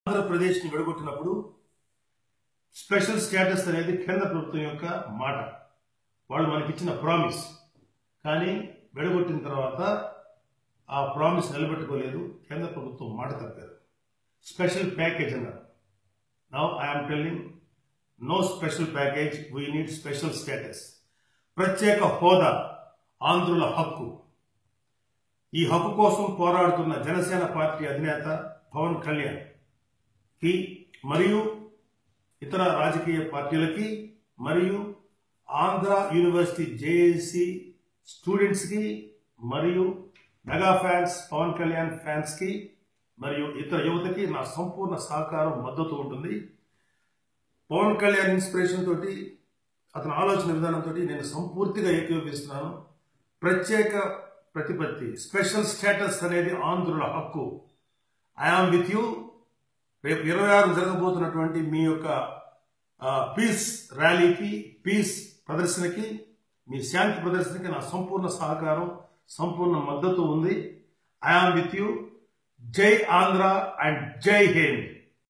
ఆంధ్రప్రదేశ్ ని విడగొట్టినప్పుడు special status అనేది కేంద్ర ప్రభుత్వం యొక్క మాట, వాళ్ళు మనకి ఇచ్చిన ప్రామిస్. కానీ విడగొట్టిన తర్వాత ఆ ప్రామిస్ నిలబెట్టుకోలేదు, కేంద్ర ప్రభుత్వం మాట తప్పారు. స్పెషల్ ప్యాకేజ్ అన్నారు. Now I'm telling, no special package, we need special status. ప్రత్యేక హోదా ఆంధ్రుల హక్కు. ఈ హక్కు కోసం పోరాడుతున్న జనసేన పార్టీ అధినేత పవన్ కళ్యాణ్ కి మరియు ఇతర రాజకీయ పార్టీలకి మరియు ఆంధ్ర యూనివర్సిటీ జేఏసీ స్టూడెంట్స్ కి మరియు mega fans, Pawan Kalyan fans కి మరియు ఇతర యువతకి నా సంపూర్ణ సహకారం, మద్దతు ఉంటుంది. పవన్ కళ్యాణ్ ఇన్స్పిరేషన్ తోటి, అతని ఆలోచన విధానంతో నేను సంపూర్తిగా ఏకీభవిస్తున్నాను. ప్రత్యేక ప్రతిపత్తి, స్పెషల్ స్టేటస్ అనేది ఆంధ్రుల హక్కు. I am with you. రేపు 26 జరగబోతున్నటువంటి మీ యొక్క పీస్ ర్యాలీకి, పీస్ ప్రదర్శనకి, మీ శాంతి ప్రదర్శనకి నా సంపూర్ణ సహకారం, సంపూర్ణ మద్దతు ఉంది. I am with you. జై ఆంధ్ర అండ్ జై హింద్.